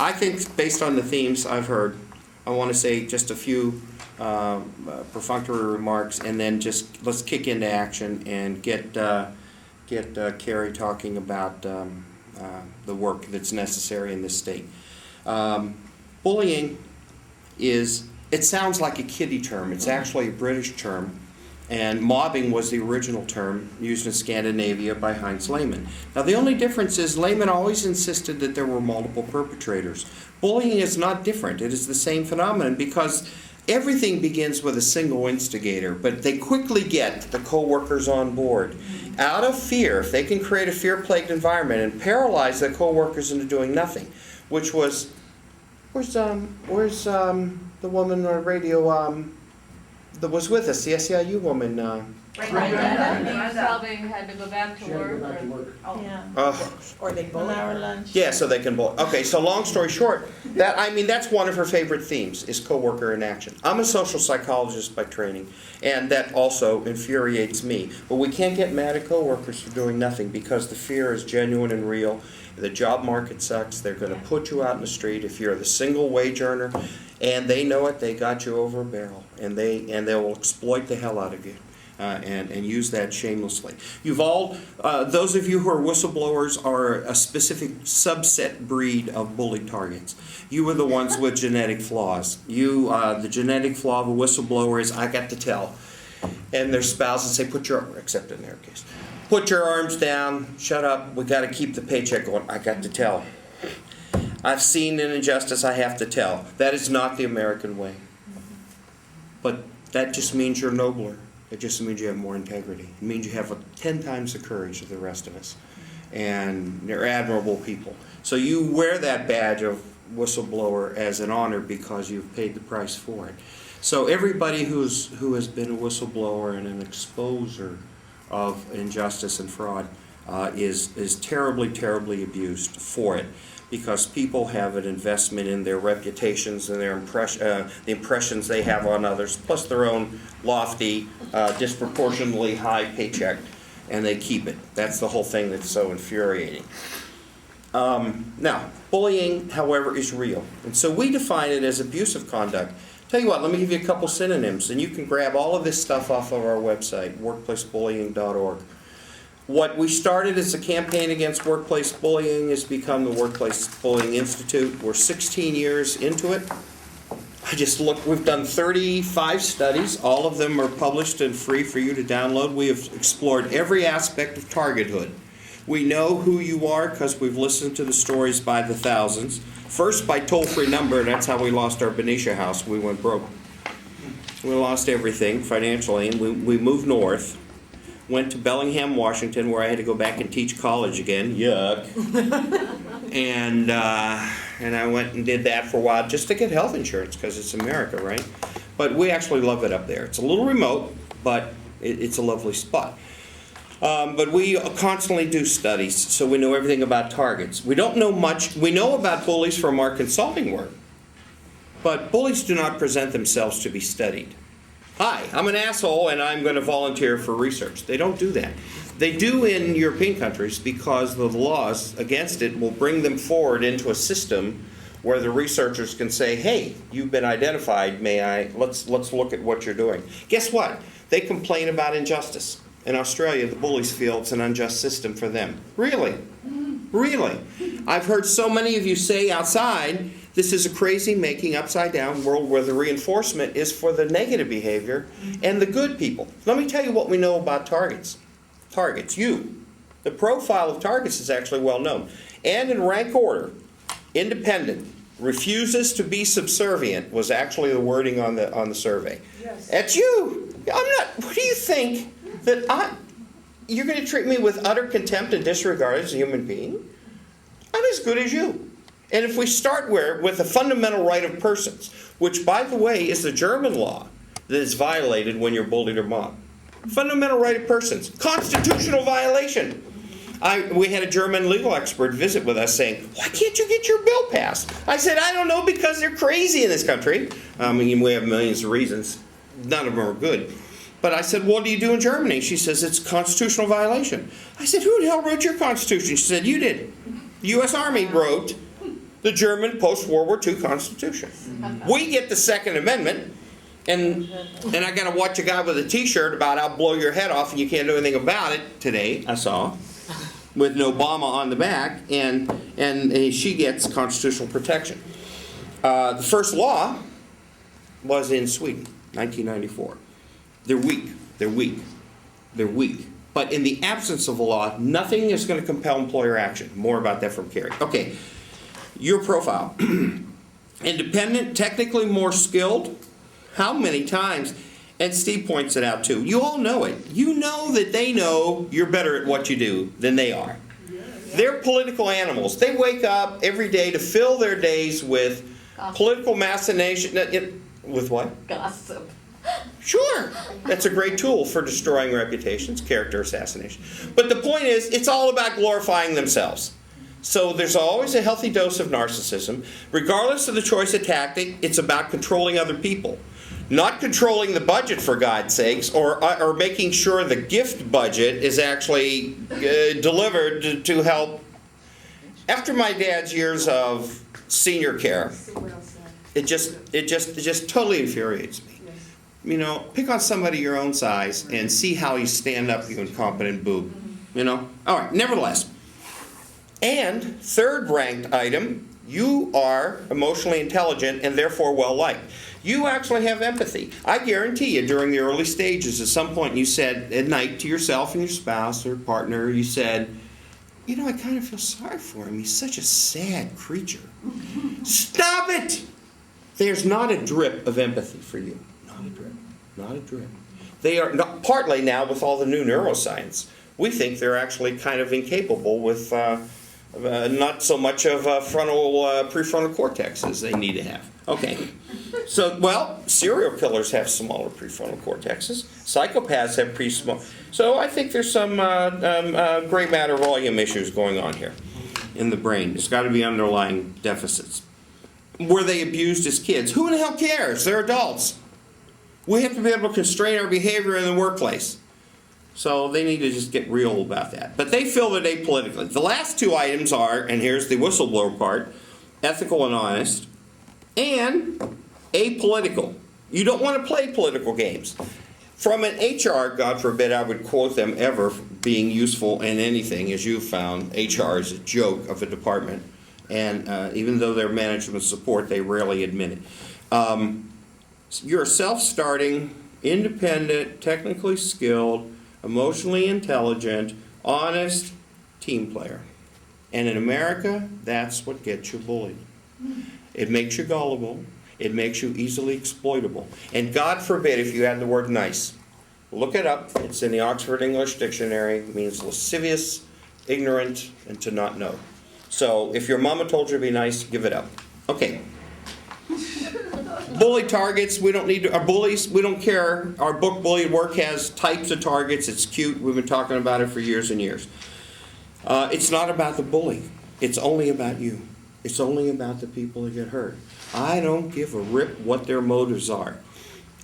I think based on the themes I've heard, I want to say just a few perfunctory remarks, and then just let's kick into action and get Carrie talking about the work that's necessary in this state. Bullying it sounds like a kiddie term. It's actually a British term. And mobbing was the original term used in Scandinavia by Heinz Lehmann. Now the only difference is Lehmann always insisted that there were multiple perpetrators. Bullying is not different. It is the same phenomenon because everything begins with a single instigator, but they quickly get the co-workers on board. Out of fear, if they can create a fear-plagued environment and paralyze the co-workers into doing nothing, which was, where's the woman on the radio that was with us, the SEIU woman? Probably had to go back to work. Oh. Yeah. Or they bowl our lunch. Yeah, so they can bowl. Okay, so long story short, that's one of her favorite themes is coworker in action. I'm a social psychologist by training, and that also infuriates me. But we can't get mad at coworkers for doing nothing because the fear is genuine and real. The job market sucks. They're going to put you out in the street if you're the single wage earner, and they know it. They got you over a barrel, and they will exploit the hell out of you. And use that shamelessly. You've all, those of you who are whistleblowers are a specific subset breed of bully targets. You are the ones with genetic flaws. The genetic flaw of a whistleblower is, I got to tell. And their spouses say, except in their case, put your arms down, shut up, we got to keep the paycheck going. I got to tell. I've seen an injustice, I have to tell. That is not the American way. But that just means you're nobler. It just means you have more integrity. It means you have 10 times the courage of the rest of us. And they're admirable people. So you wear that badge of whistleblower as an honor because you've paid the price for it. So everybody who has been a whistleblower and an exposer of injustice and fraud is terribly, terribly abused for it. Because people have an investment in their reputations and their the impressions they have on others, plus their own lofty, disproportionately high paycheck, and they keep it. That's the whole thing that's so infuriating. Now, bullying, however, is real. And so we define it as abusive conduct. Tell you what, let me give you a couple synonyms, and you can grab all of this stuff off of our website, workplacebullying.org. What we started as a campaign against workplace bullying has become the Workplace Bullying Institute. We're 16 years into it. I just looked, we've done 35 studies. All of them are published and free for you to download. We have explored every aspect of targethood. We know who you are because we've listened to the stories by the thousands. First by toll-free number, and that's how we lost our Benicia house. We went broke. We lost everything financially, and we moved north. Went to Bellingham, Washington, where I had to go back and teach college again. Yuck. And I went and did that for a while just to get health insurance because it's America, right? But we actually love it up there. It's a little remote, but it's a lovely spot. But we constantly do studies, so we know everything about targets. We don't know much. We know about bullies from our consulting work, but bullies do not present themselves to be studied. Hi, I'm an asshole and I'm going to volunteer for research. They don't do that. They do in European countries because the laws against it will bring them forward into a system where the researchers can say, hey, you've been identified, let's look at what you're doing. Guess what? They complain about injustice. In Australia, the bullies feel it's an unjust system for them. Really? Really? I've heard so many of you say outside, this is a crazy making upside down world where the reinforcement is for the negative behavior and the good people. Let me tell you what we know about targets. Targets, you. The profile of targets is actually well known. And in rank order, independent, refuses to be subservient was actually the wording on the survey. Yes. That's you. I'm not, what do you think? That you're going to treat me with utter contempt and disregard as a human being? I'm as good as you. And if we start with the fundamental right of persons, which, by the way, is the German law that is violated when you're bullied or mobbed. Fundamental right of persons. Constitutional violation. We had a German legal expert visit with us saying, why can't you get your bill passed? I said, I don't know, because they're crazy in this country. I mean, we have millions of reasons. None of them are good. But I said, what do you do in Germany? She says, it's a constitutional violation. I said, who the hell wrote your constitution? She said, you did. The U.S. Army wrote the German post-World War II Constitution. We get the Second Amendment, and I got to watch a guy with a T-shirt about "I'll blow your head off" and you can't do anything about it today. I saw, with an Obama on the back, and she gets constitutional protection. The first law was in Sweden, 1994. They're weak. They're weak. They're weak. But in the absence of a law, nothing is going to compel employer action. More about that from Carrie. Okay, your profile. Independent, technically more skilled. How many times? And Steve points it out too. You all know it. You know that they know you're better at what you do than they are. They're political animals. They wake up every day to fill their days with political machination. With what? Gossip. Sure. That's a great tool for destroying reputations, character assassination. But the point is, it's all about glorifying themselves. So there's always a healthy dose of narcissism. Regardless of the choice of tactic, it's about controlling other people. Not controlling the budget, for God's sakes, or making sure the gift budget is actually delivered to help. After my dad's years of senior care, it just totally infuriates me. You know, pick on somebody your own size and see how you stand up, you incompetent boob. You know? All right, nevertheless. And third ranked item, you are emotionally intelligent and therefore well-liked. You actually have empathy. I guarantee you during the early stages, at some point you said at night to yourself and your spouse or partner, you said, you know, I kind of feel sorry for him. He's such a sad creature. Stop it! There's not a drip of empathy for you. Not a drip. Not a drip. They are not, partly now with all the new neuroscience. We think they're actually kind of incapable with not so much of prefrontal cortex as they need to have. Okay. So, well, serial killers have smaller prefrontal cortexes. Psychopaths have pretty small. So I think there's some gray matter volume issues going on here in the brain. There's got to be underlying deficits. Were they abused as kids? Who the hell cares? They're adults. We have to be able to constrain our behavior in the workplace. So they need to just get real about that. But they fill their day politically. The last two items are, and here's the whistleblower part, ethical and honest, and apolitical. You don't want to play political games. From an HR, God forbid I would quote them ever being useful in anything, as you've found, HR is a joke of a department. And even though they're management support, they rarely admit it. You're a self-starting, independent, technically skilled, emotionally intelligent, honest team player. And in America, that's what gets you bullied. It makes you gullible. It makes you easily exploitable. And God forbid if you add the word nice. Look it up. It's in the Oxford English Dictionary. It means lascivious, ignorant, and to not know. So if your mama told you to be nice, give it up. Okay. Bully targets, we don't need to, our bullies, we don't care. Our book Bully at Work has types of targets. It's cute. We've been talking about it for years and years. It's not about the bully. It's only about you. It's only about the people that get hurt. I don't give a rip what their motives are.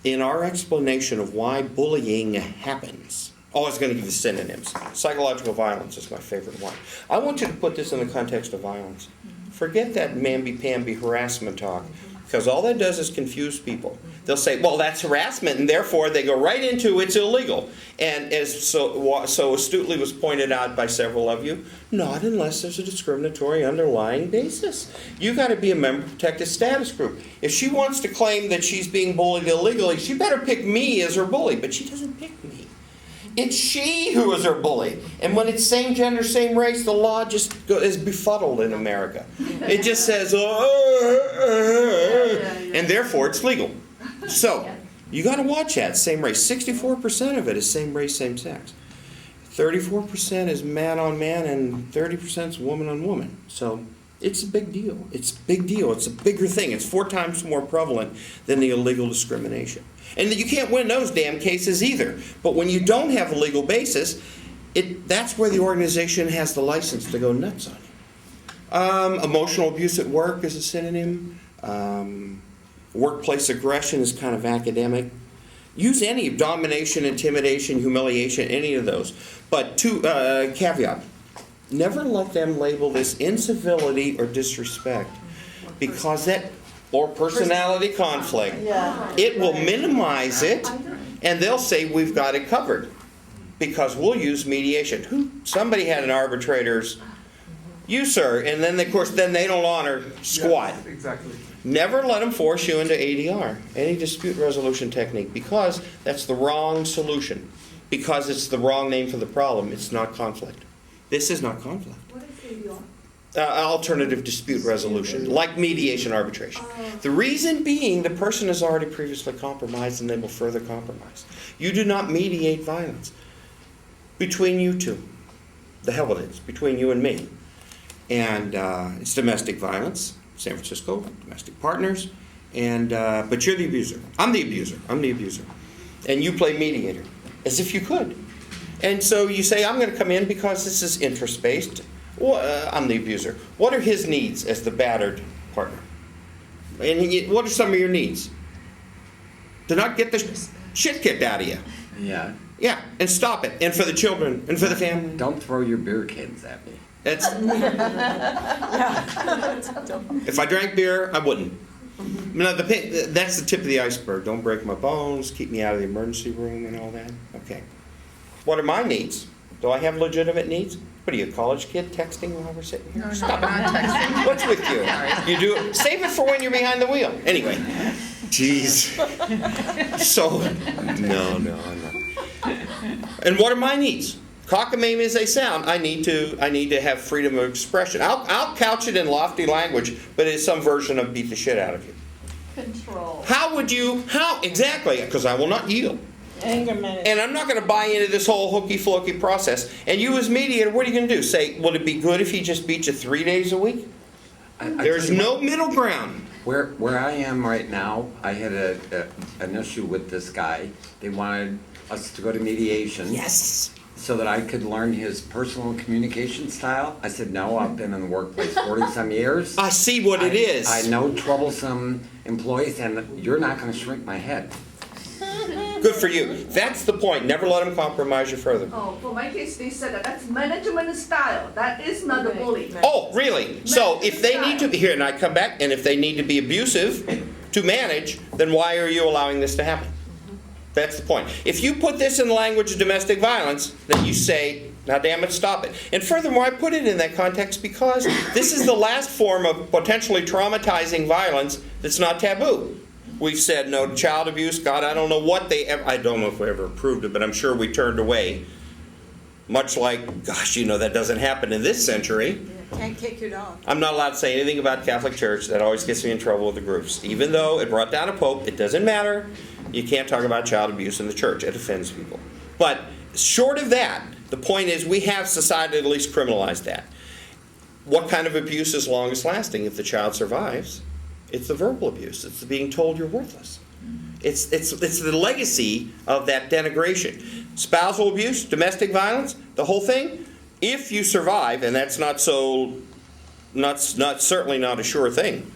In our explanation of why bullying happens, I was going to give you synonyms. Psychological violence is my favorite one. I want you to put this in the context of violence. Forget that mamby-pamby harassment talk, because all that does is confuse people. They'll say, well, that's harassment, and therefore they go right into it's illegal. And as so astutely was pointed out by several of you, not unless there's a discriminatory underlying basis. You've got to be a member of a protected status group. If she wants to claim that she's being bullied illegally, she better pick me as her bully, but she doesn't pick me. It's she who is her bully. And when it's same gender, same race, the law just is befuddled in America. It just says, and therefore it's legal. So, you got to watch that. Same race. 64% of it is same race, same sex. 34% is man on man, and 30% is woman on woman. So, it's a big deal. It's a big deal. It's a bigger thing. It's 4 times more prevalent than the illegal discrimination. And you can't win those damn cases either. But when you don't have a legal basis, that's where the organization has the license to go nuts on you. Emotional abuse at work is a synonym. Workplace aggression is kind of academic. Use any domination, intimidation, humiliation, any of those. But caveat. Never let them label this incivility or disrespect. Because or personality conflict. Yeah. It will minimize it, and they'll say we've got it covered. Because we'll use mediation. Somebody had an arbitrator's, you sir, and then of course then they don't honor squat. Yes, exactly. Never let them force you into ADR, any dispute resolution technique, because that's the wrong solution. Because it's the wrong name for the problem. It's not conflict. This is not conflict. What is ADR? Alternative dispute resolution, like mediation arbitration. The reason being the person is already previously compromised and they will further compromise. You do not mediate violence between you two. The hell it is, between you and me. And it's domestic violence, San Francisco, domestic partners, and but you're the abuser. I'm the abuser. And you play mediator, as if you could. And so you say, I'm going to come in because this is interest-based. Well, I'm the abuser. What are his needs as the battered partner? And what are some of your needs? To not get the shit kicked out of you. Yeah. Yeah, and stop it. And for the children, and for the family. Don't throw your beer cans at me. That's. If I drank beer, I wouldn't. No, that's the tip of the iceberg. Don't break my bones. Keep me out of the emergency room and all that. Okay. What are my needs? Do I have legitimate needs? What are you, a college kid texting while we're sitting here? Stop it. texting. What's with you? You do it. Save it for when you're behind the wheel. Anyway. Jeez. So, no, I'm not. And what are my needs? Cockamamie as they sound, I need to have freedom of expression. I'll couch it in lofty language, but it's some version of beat the shit out of you. Control. How exactly? Because I will not yield. Anger management. And I'm not going to buy into this whole hooky-flooky process. And you as mediator, what are you going to do? Say, would it be good if he just beat you 3 days a week? There's no middle ground. Where I am right now, I had an issue with this guy. They wanted us to go to mediation. Yes. So that I could learn his personal communication style. I said, no, I've been in the workplace 40-some years. I see what it is. I know troublesome employees, and you're not going to shrink my head. Good for you. That's the point. Never let them compromise you further. Oh, for my case, they said that's management style. That is not a bully. Oh, really? So if they need to be here, and I come back, and if they need to be abusive to manage, then why are you allowing this to happen? That's the point. If you put this in the language of domestic violence, then you say, now damn it, stop it. And furthermore, I put it in that context because this is the last form of potentially traumatizing violence that's not taboo. We've said no to child abuse. God, I don't know what I don't know if we ever approved it, but I'm sure we turned away. Much like, gosh, that doesn't happen in this century. Can't kick your dog. I'm not allowed to say anything about Catholic Church. That always gets me in trouble with the groups. Even though it brought down a pope, it doesn't matter. You can't talk about child abuse in the church. It offends people. But short of that, the point is we have society at least criminalized that. What kind of abuse is longest lasting if the child survives? It's the verbal abuse. It's the being told you're worthless. It's the legacy of that denigration. Spousal abuse, domestic violence, the whole thing. If you survive, and that's certainly not a sure thing,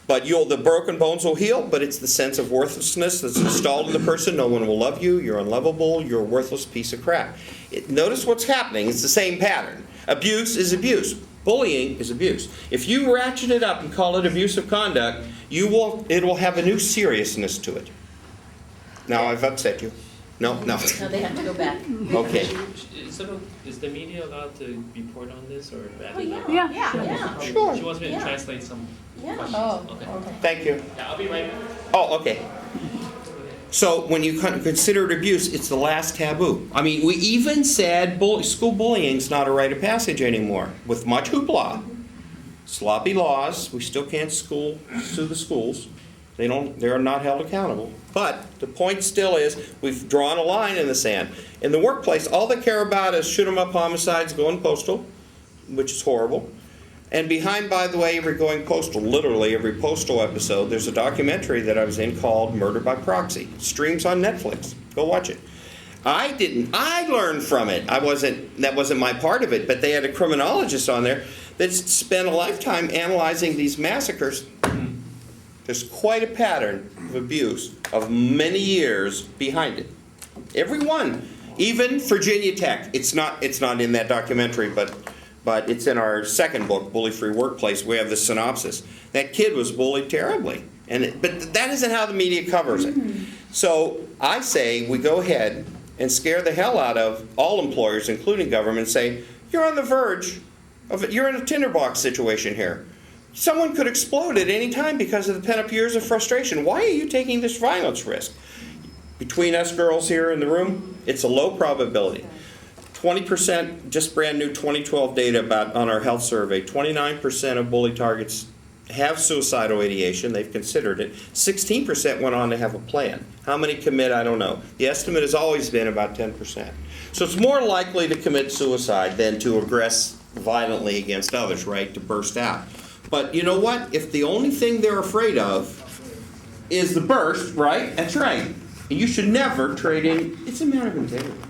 but the broken bones will heal, but it's the sense of worthlessness that's installed in the person. No one will love you. You're unlovable. You're a worthless piece of crap. Notice what's happening. It's the same pattern. Abuse is abuse. Bullying is abuse. If you ratchet it up and call it abusive conduct, it will have a new seriousness to it. Now I've upset you. No. No, they have to go back. Okay. Is the media allowed to report on this or bad Oh, enough? yeah. Sure. She wants me to Yeah. translate some Yeah. questions. Oh, Okay. okay. Thank you. Yeah, I'll be right back. Oh, okay. So when you consider it abuse, it's the last taboo. I mean, we even said school bullying is not a rite of passage anymore, with much hoopla. Sloppy laws. We still can't sue the schools. They're not held accountable. But the point still is, we've drawn a line in the sand. In the workplace, all they care about is shoot 'em up homicides going postal, which is horrible. And behind, by the way, every going postal, literally every postal episode, there's a documentary that I was in called Murder by Proxy. It streams on Netflix. Go watch it. I learned from it. That wasn't my part of it, but they had a criminologist on there that spent a lifetime analyzing these massacres. There's quite a pattern of abuse of many years behind it. Every one. Even Virginia Tech. It's not in that documentary, but but it's in our second book, Bully Free Workplace. We have the synopsis. That kid was bullied terribly, but that isn't how the media covers it. So I say we go ahead and scare the hell out of all employers, including government, and say, you're on the verge of it. You're in a tinderbox situation here. Someone could explode at any time because of the pent-up years of frustration. Why are you taking this violence risk? Between us girls here in the room, it's a low probability. 20%, just brand new 2012 data on our health survey, 29% of bully targets have suicidal ideation. They've considered it. 16% went on to have a plan. How many commit, I don't know. The estimate has always been about 10%. So it's more likely to commit suicide than to aggress violently against others, right, to burst out. But you know what? If the only thing they're afraid of is the burst, right? That's right. And you should never trade in. It's a matter of integrity.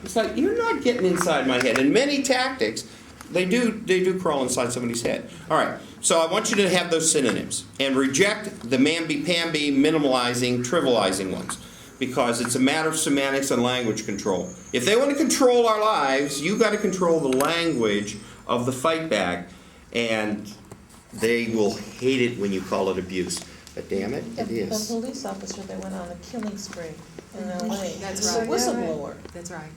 It's like, you're not getting inside my head. And many tactics, they do crawl inside somebody's head. All right, so I want you to have those synonyms and reject the mamby-pamby, minimalizing, trivializing ones, because it's a matter of semantics and language control. If they want to control our lives, you got to control the language of the fight back, and they will hate it when you call it abuse. But damn it, it is. The police officer that went on a killing spree in L.A. That's was a right. whistleblower. That's right.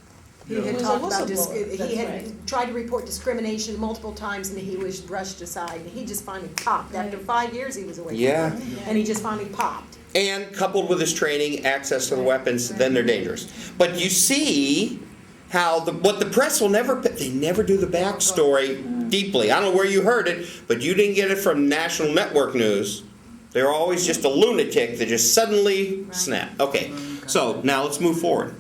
Yeah. He had He was a talked about, whistleblower. he That's had right. tried to report discrimination multiple times and he was brushed aside. And he just finally popped. After 5 years he was away from Yeah. it. And he just finally popped. And coupled with his training, access to the weapons, then they're dangerous. But you see how what the press will never, they never do the backstory deeply. I don't know where you heard it, but you didn't get it from national network news. They're always just a lunatic that just suddenly snap. Okay, so now let's move forward.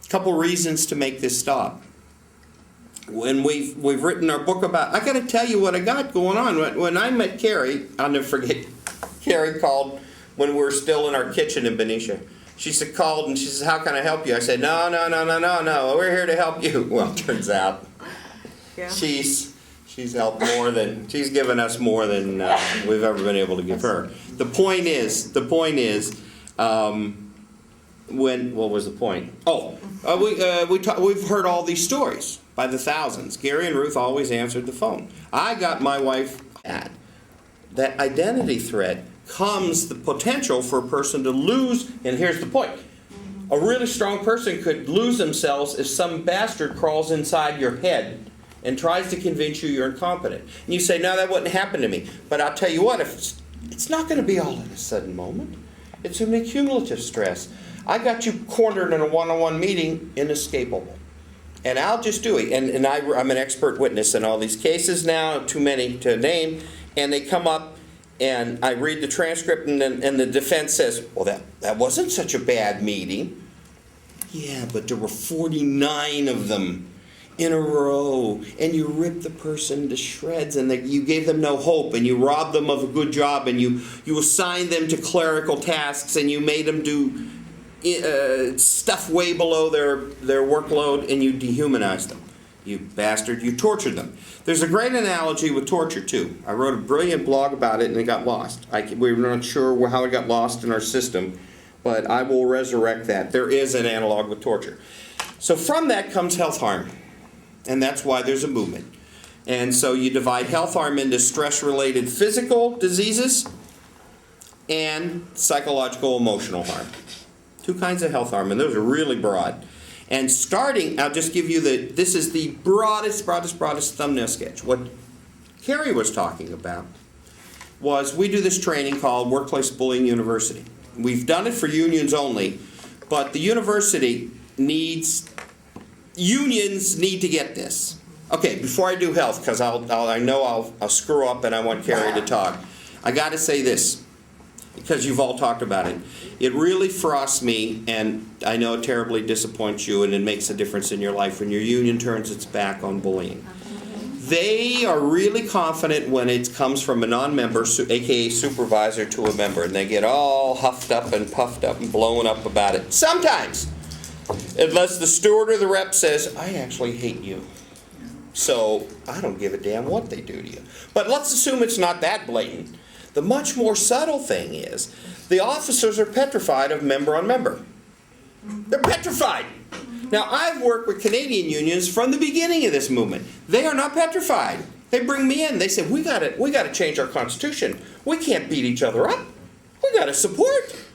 A couple reasons to make this stop. When we've written our book about, I got to tell you what I got going on. When I met Carrie, I'll never forget, Carrie called when we were still in our kitchen in Benicia. She called and she said, how can I help you? I said, no, we're here to help you. Well, it turns out Yeah. she's helped more than, she's given us more than we've ever been able to give her. The point is, what was the point? Oh, we've heard all these stories by the thousands. Gary and Ruth always answered the phone. I got my wife at that identity threat comes the potential for a person to lose, and here's the point. A really strong person could lose themselves if some bastard crawls inside your head and tries to convince you you're incompetent. And you say, no, that wouldn't happen to me. But I'll tell you what, if it's not going to be all in a sudden moment. It's an accumulative stress. I got you cornered in a one-on-one meeting, inescapable. And I'll just do it. And I'm an expert witness in all these cases now, too many to name. And they come up, and I read the transcript, and the defense says, well, that wasn't such a bad meeting. Yeah, but there were 49 of them in a row, and you ripped the person to shreds, and you gave them no hope, and you robbed them of a good job, and you assigned them to clerical tasks, and you made them do stuff way below their workload, and you dehumanized them. You bastard, you tortured them. There's a great analogy with torture, too. I wrote a brilliant blog about it, and it got lost. We're not sure how it got lost in our system, but I will resurrect that. There is an analog with torture. So from that comes health harm, and that's why there's a movement. And so you divide health harm into stress-related physical diseases and psychological emotional harm. Two kinds of health harm, and those are really broad. And starting, I'll just give you this is the broadest thumbnail sketch. What Carrie was talking about was we do this training called Workplace Bullying University. We've done it for unions only, but the university unions need to get this. Okay, before I do health, because I know I'll screw up and I want Carrie to talk, I got to say this, because you've all talked about it. It really frosts me, and I know it terribly disappoints you, and it makes a difference in your life when your union turns its back on bullying. They are really confident when it comes from a non-member, aka supervisor, to a member, and they get all huffed up and puffed up and blown up about it. Sometimes, unless the steward or the rep says, I actually hate you. So I don't give a damn what they do to you. But let's assume it's not that blatant. The much more subtle thing is the officers are petrified of member on member. They're petrified. Now, I've worked with Canadian unions from the beginning of this movement. They are not petrified. They bring me in. They say, we got to change our constitution. We can't beat each other up. We got to support.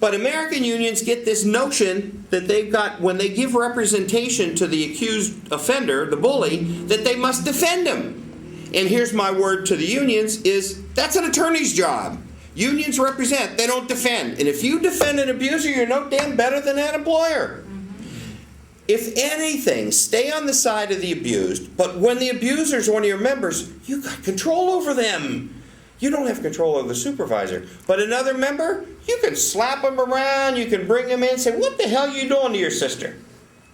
But American unions get this notion that they've got, when they give representation to the accused offender, the bully, that they must defend him. And here's my word to the unions is, that's an attorney's job. Unions represent, they don't defend. And if you defend an abuser, you're no damn better than that employer. If anything, stay on the side of the abused, but when the abuser is one of your members, you got control over them. You don't have control over the supervisor. But another member, you can slap him around, you can bring him in and say, what the hell are you doing to your sister?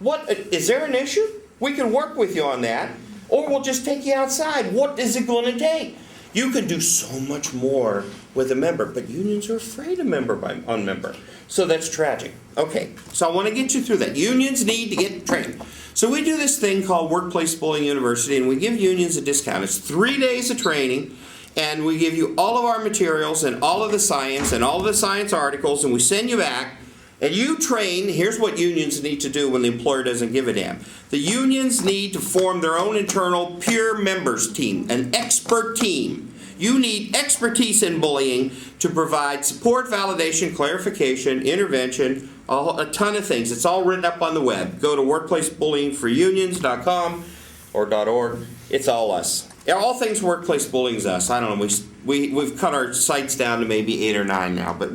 What, is there an issue? We can work with you on that. Or we'll just take you outside. What is it going to take? You can do so much more with a member, but unions are afraid of member on member. So that's tragic. Okay, so I want to get you through that. Unions need to get trained. So we do this thing called Workplace Bullying University, and we give unions a discount. It's 3 days of training, and we give you all of our materials and all of the science and all of the science articles, and we send you back. And you train, here's what unions need to do when the employer doesn't give a damn. The unions need to form their own internal peer members team, an expert team. You need expertise in bullying to provide support, validation, clarification, intervention, a ton of things. It's all written up on the web. Go to workplacebullyingforunions.com or .org. It's all us. All things workplace bullying is us. I don't know, we've cut our sites down to maybe 8 or 9 now, but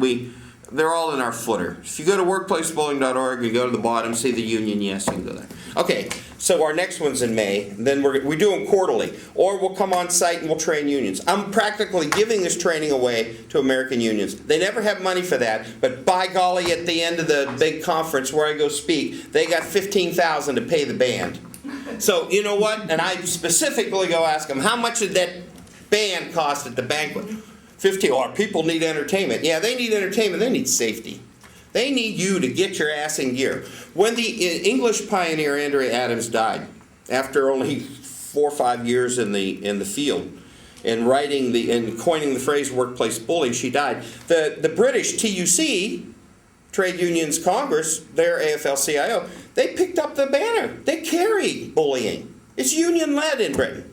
they're all in our footer. If you go to workplacebullying.org, you go to the bottom, see the union, yes, you can go there. Okay, so our next one's in May. Then we do them quarterly. Or we'll come on site and we'll train unions. I'm practically giving this training away to American unions. They never have money for that, but by golly, at the end of the big conference where I go speak, they got $15,000 to pay the band. So, you know what? And I specifically go ask them, how much did that band cost at the banquet? 50, or people need entertainment. Yeah, they need entertainment. They need safety. They need you to get your ass in gear. When the English pioneer Andrea Adams died, after only 4 or 5 years in the field, and coining the phrase workplace bullying, she died. The British TUC, Trade Unions Congress, their AFL-CIO, they picked up the banner. They carry bullying. It's union-led in Britain.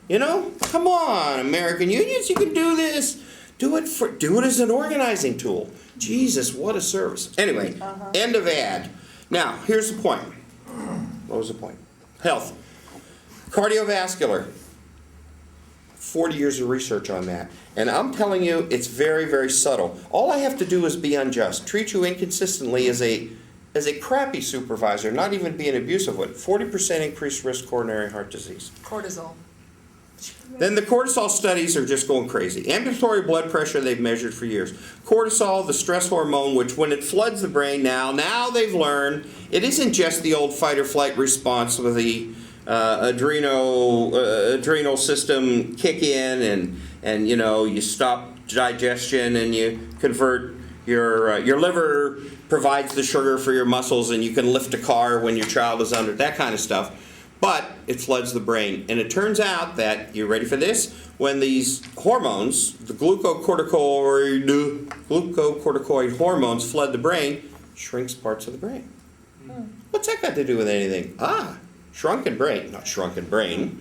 You know, come on, American unions, you can do this. Do it as an organizing tool. Jesus, what a service. Anyway, End of ad. Now, here's the point. What was the point? Health. Cardiovascular. 40 years of research on that. And I'm telling you, it's very, very subtle. All I have to do is be unjust. Treat you inconsistently as a crappy supervisor, not even be an abusive one. 40% increased risk coronary heart disease. Cortisol. Then the cortisol studies are just going crazy. Ambulatory blood pressure they've measured for years. Cortisol, the stress hormone, which when it floods the brain now they've learned it isn't just the old fight or flight response with the adrenal system kick in and you know you stop digestion and you convert your liver provides the sugar for your muscles and you can lift a car when your child is under, that kind of stuff. But it floods the brain. And it turns out that, you ready for this? When these hormones, the glucocorticoid hormones flood the brain, shrinks parts of the brain. What's that got to do with anything? Shrunken brain. Not shrunken brain.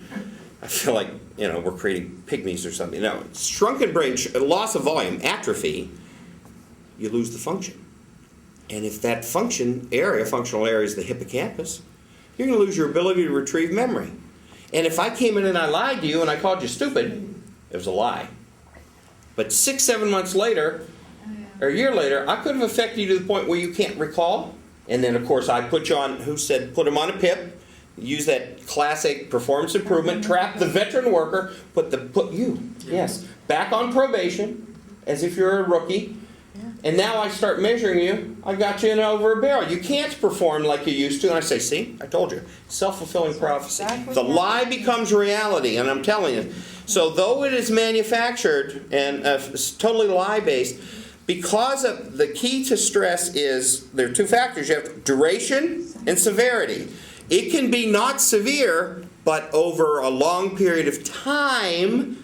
I feel like, we're creating pygmies or something. No, shrunken brain, loss of volume, atrophy, you lose the function. And if that functional area is the hippocampus, you're going to lose your ability to retrieve memory. And if I came in and I lied to you and I called you stupid, it was a lie. But 6, 7 months later, or a year later, I could have affected you to the point where you can't recall. And then, of course, I put you on, put him on a PIP, use that classic performance improvement, trap the veteran worker, put you back on probation, as if you're a rookie. And now I start measuring you, I got you in over a barrel. You can't perform like you used to. And I say, see, I told you. Self-fulfilling prophecy. The lie becomes reality, and I'm telling you. So though it is manufactured and totally lie-based, because of the key to stress is, there are 2 factors. You have duration and severity. It can be not severe, but over a long period of time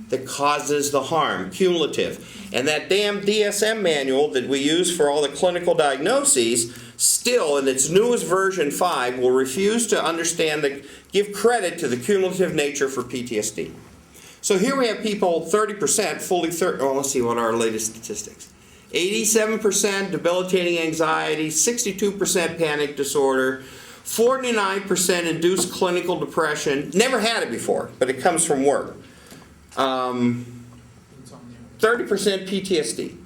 that causes the harm, cumulative. And that damn DSM manual that we use for all the clinical diagnoses still in its newest version 5 will refuse to give credit to the cumulative nature for PTSD. So here we have people 30% let's see what are our latest statistics. 87% debilitating anxiety, 62% panic disorder, 49% induced clinical depression. Never had it before, but it comes from work. 30% PTSD.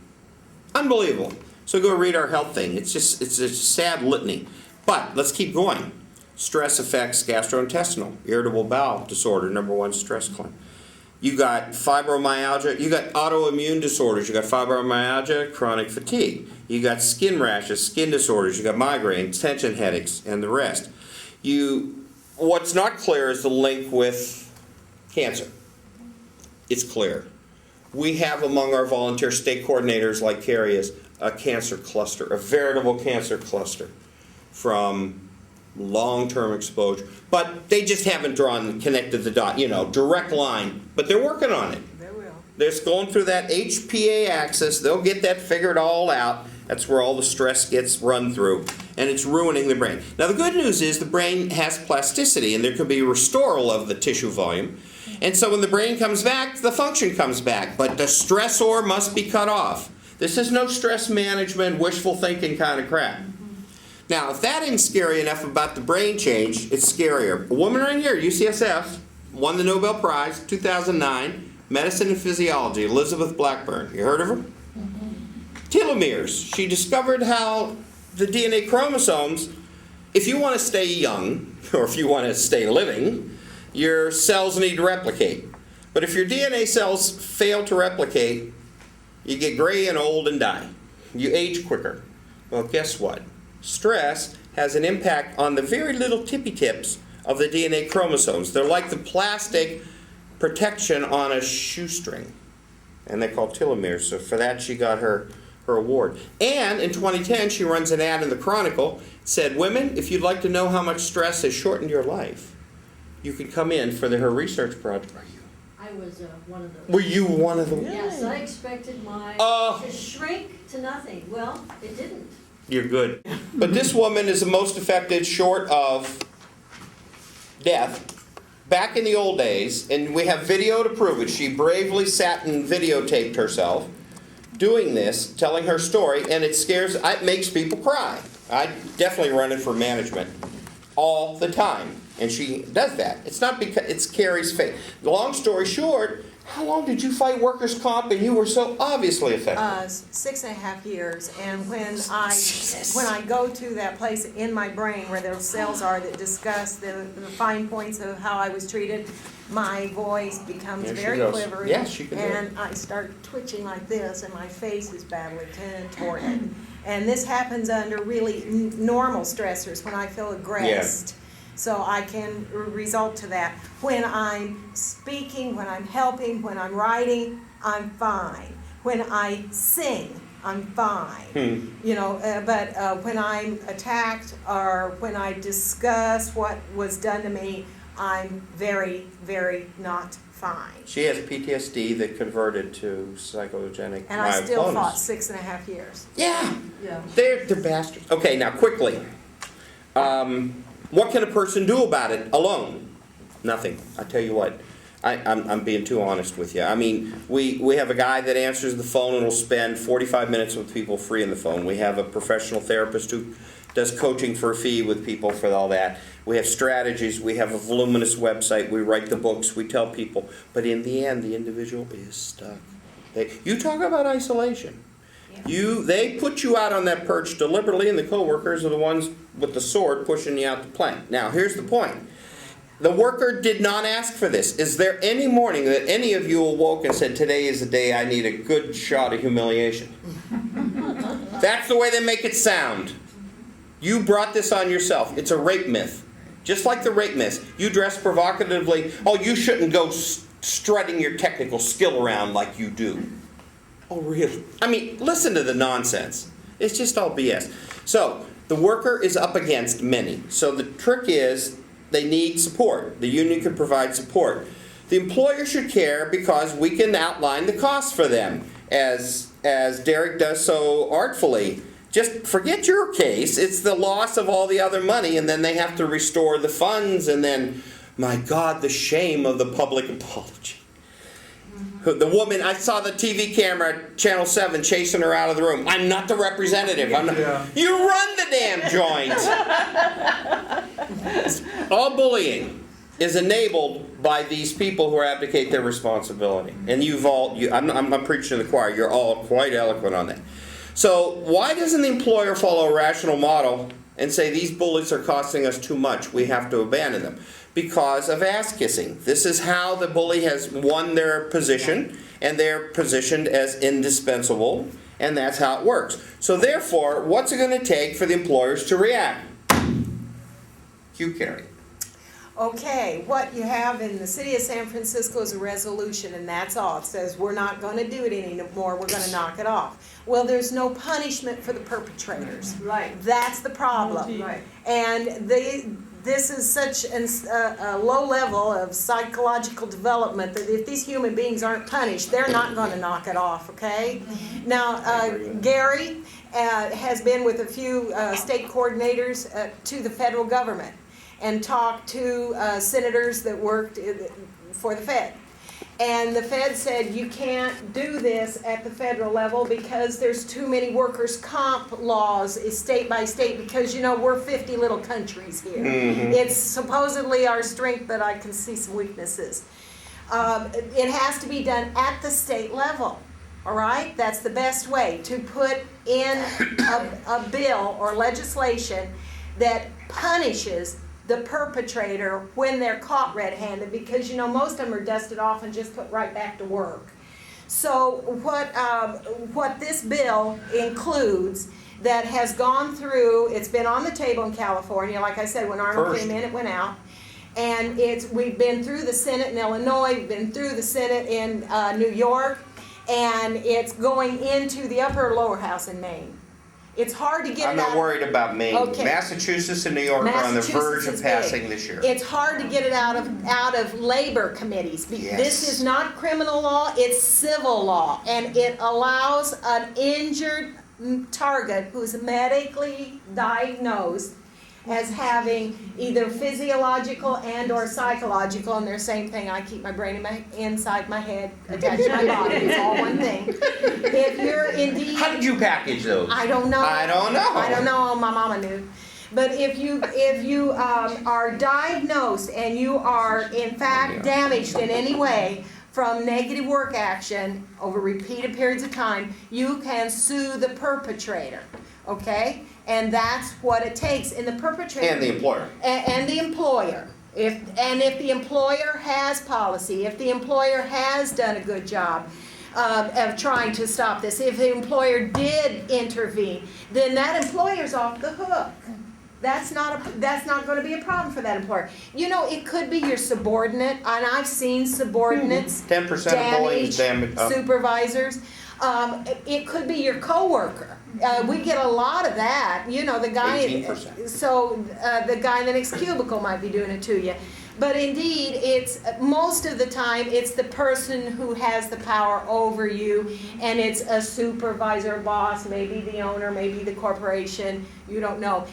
Unbelievable. So go read our health thing. It's a sad litany. But let's keep going. Stress affects gastrointestinal, irritable bowel disorder, #1 stress claim. You got fibromyalgia, you got autoimmune disorders, you got fibromyalgia, chronic fatigue. You got skin rashes, skin disorders, you got migraines, tension headaches, and the rest. What's not clear is the link with cancer. It's clear. We have among our volunteer state coordinators, like Carrie is, a cancer cluster, a veritable cancer cluster from long-term exposure. But they just haven't connected the dot, direct line. But they're working on it. They will. They're going through that HPA axis. They'll get that figured all out. That's where all the stress gets run through. And it's ruining the brain. Now the good news is the brain has plasticity and there can be restoral of the tissue volume. And so when the brain comes back, the function comes back. But the stressor must be cut off. This is no stress management, wishful thinking kind of crap. Now, if that isn't scary enough about the brain change, it's scarier. A woman right here, UCSF, won the Nobel Prize, 2009, Medicine and Physiology, Elizabeth Blackburn. You heard of her? Telomeres. She discovered how the DNA chromosomes, if you want to stay young, or if you want to stay living, your cells need to replicate. But if your DNA cells fail to replicate, you get gray and old and die. You age quicker. Well, guess what? Stress has an impact on the very little tippy tips of the DNA chromosomes. They're like the plastic protection on a shoestring. And they're called telomeres. So for that, she got her award. And in 2010, she runs an ad in the Chronicle, said, women, if you'd like to know how much stress has shortened your life, you can come in for her research project. I was one of those. Were you one of them? Yes, I expected mine to shrink to nothing. Well, it didn't. You're good. But this woman is the most affected short of death. Back in the old days, and we have video to prove it, she bravely sat and videotaped herself doing this, telling her story, and it makes people cry. I definitely run it for management all the time. And she does that. It's not because it's Carrie's fate. Long story short, how long did you fight workers' comp and you were so obviously affected? 6.5 years. And when I go to that place in my brain where those cells are that discuss the fine points of how I was treated, my voice becomes There she very goes. quivery. Yes, she can do it. And I start twitching like this, and my face is badly contorted. And this happens under really normal stressors when I feel aggressed. So I can result to that. When I'm speaking, when I'm helping, when I'm writing, I'm fine. When I sing, I'm fine. But when I'm attacked or when I discuss what was done to me, I'm very, very not fine. She has PTSD that converted to psychogenic And I still myoclonus. fought 6.5 years. Yeah, Yeah. they're bastards. Okay, now quickly. What can a person do about it alone? Nothing. I tell you what, I'm being too honest with you. I mean, we have a guy that answers the phone and will spend 45 minutes with people free on the phone. We have a professional therapist who does coaching for a fee with people for all that. We have strategies. We have a voluminous website. We write the books. We tell people. But in the end, the individual is stuck. You talk about isolation. They put you out on that perch deliberately, and the coworkers are the ones with the sword pushing you out the plank. Now, here's the point. The worker did not ask for this. Is there any morning that any of you awoke and said, today is the day I need a good shot of humiliation? That's the way they make it sound. You brought this on yourself. It's a rape myth. Just like the rape myth. You dress provocatively. Oh, you shouldn't go strutting your technical skill around like you do. Oh, really? I mean, listen to the nonsense. It's just all BS. So, the worker is up against many. So the trick is they need support. The union can provide support. The employer should care because we can outline the costs for them, as Derek does so artfully. just forget your case. It's the loss of all the other money, and then they have to restore the funds, and then, my God, the shame of the public apology. The woman, I saw the TV camera, Channel 7, chasing her out of the room. I'm not the representative. I'm not. Yeah. You run the damn joint. All bullying is enabled by these people who abdicate their responsibility. And I'm not preaching to the choir. You're all quite eloquent on that. So why doesn't the employer follow a rational model and say these bullies are costing us too much, we have to abandon them? Because of ass kissing. This is how the bully has won their position, and they're positioned as indispensable, and that's how it works. So therefore, what's it going to take for the employers to react? Hugh Carey. Okay, what you have in the city of San Francisco is a resolution, and that's all. It says, we're not gonna do it anymore, we're gonna knock it off. Well, there's no punishment for the perpetrators. Right. That's the problem. Right. And this is such a low level of psychological development that if these human beings aren't punished, they're not gonna knock it off, okay? Now, Gary has been with a few state coordinators to the federal government and talked to senators that worked for the Fed. And the Fed said, you can't do this at the federal level because there's too many workers' comp laws state by state, because, you know, we're 50 little countries here. It's supposedly our strength, but I can see some weaknesses. It has to be done at the state level. All right? That's the best way to put in a bill or legislation that punishes the perpetrator when they're caught red-handed, because, you know, most of them are dusted off and just put right back to work. So what this bill includes that has gone through, it's been on the table in California, like I said, when Arnold came in, it went out. And we've been through the Senate in Illinois, we've been through the Senate in New York, and it's going into the upper or lower house in Maine. It's hard to get I'm it out. not worried about Maine. Okay. Massachusetts and New York are on the verge of passing this year. It's hard to get it out of labor committees. Yes. This is not criminal law, it's civil law. And it allows an injured target who's medically diagnosed as having either physiological and or psychological, and they're the same thing. I keep my brain inside my head, attached to my body. It's all one thing. If you're indeed... How did you package those? I don't know. I don't know. I don't know. My mama knew. But if you are diagnosed and you are in fact damaged in any way from negative work action over repeated periods of time, you can sue the perpetrator. Okay? And that's what it takes. And the perpetrator... And the employer. And the employer. If the employer has policy, if the employer has done a good job of trying to stop this, if the employer did intervene, then that employer's off the hook. That's not going to be a problem for that employer. You know, it could be your subordinate, and I've seen subordinates 10% of bullying is damage. supervisors. It could be your coworker. We get a lot of that. You know, the guy. 18%. So the guy in the next cubicle might be doing it to you. But indeed, it's most of the time it's the person who has the power over you, and it's a supervisor, boss, maybe the owner, maybe the corporation. You don't know.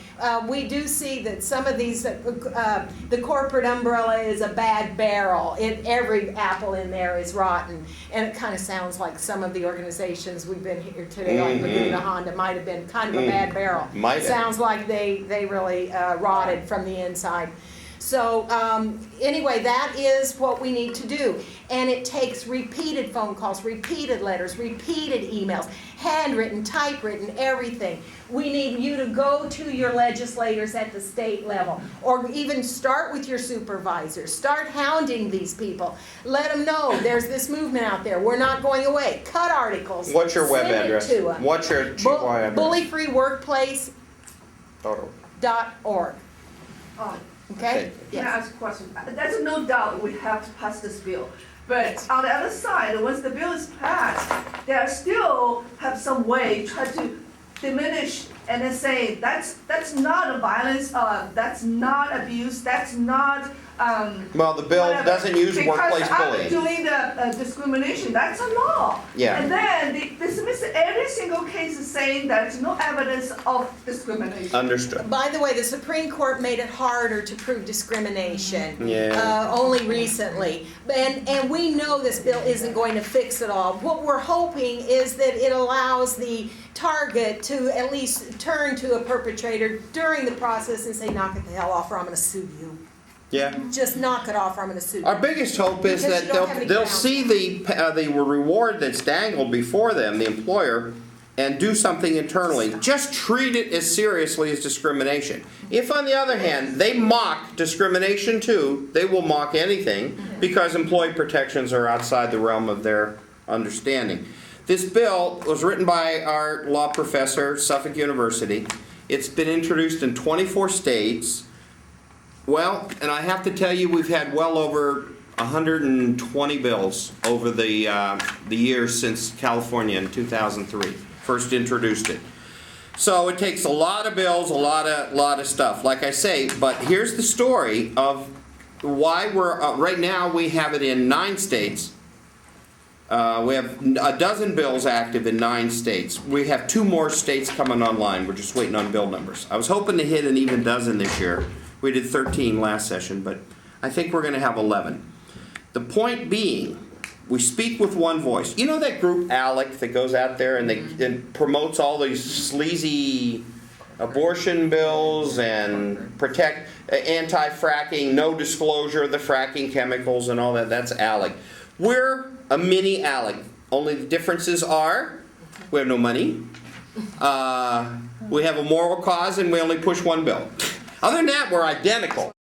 We do see that some of these, the corporate umbrella is a bad barrel. Every apple in there is rotten, and it kind of sounds like some of the organizations we've been here today, like Laguna Honda, might have been kind of a bad barrel. Sounds like they really rotted from the inside. So anyway, that is what we need to do. And it takes repeated phone calls, repeated letters, repeated emails, handwritten, typewritten, everything. We need you to go to your legislators at the state level, or even start with your supervisors. Start hounding these people. Let them know there's this movement out there. We're not going away. Cut articles. What's your web Send it address? to 'em. What's your address? Bullyfreeworkplace.org. Okay? Can I ask a question? There's no doubt we have to pass this bill. But on the other side, once the bill is passed, there still have some way try to diminish and then say that's not a violence, that's not abuse, that's not Well, the bill whatever. doesn't use workplace Because bullying. after doing the discrimination, that's a law. Yeah. And then they dismiss every single case saying there's no evidence of discrimination. Understood. By the way, the Supreme Court made it harder to prove discrimination. Yeah. Only recently. And we know this bill isn't going to fix it all. What we're hoping is that it allows the target to at least turn to a perpetrator during the process and say, knock it the hell off or I'm gonna sue you. Yeah. Just knock it off or I'm gonna sue you. Our biggest hope is Because that you don't have any they'll grounds. see the reward that's dangled before them, the employer, and do something internally. Just treat it as seriously as discrimination. If, on the other hand, they mock discrimination too, they will mock anything because employee protections are outside the realm of their understanding. This bill was written by our law professor, Suffolk University. It's been introduced in 24 states. Well, and I have to tell you, we've had well over 120 bills over the years since California in 2003 first introduced it. So it takes a lot of bills, a lot of stuff. Like I say, but here's the story of why we're right now. We have it in 9 states. We have a dozen bills active in 9 states. We have 2 more states coming online. We're just waiting on bill numbers. I was hoping to hit an even dozen this year. We did 13 last session, but I think we're going to have 11. The point being, we speak with one voice. You know that group ALEC that goes out there and promotes all these sleazy abortion bills and protect anti-fracking, no disclosure of the fracking chemicals and all that? That's ALEC. We're a mini ALEC. Only the differences are we have no money, we have a moral cause, and we only push one bill. Other than that, we're identical.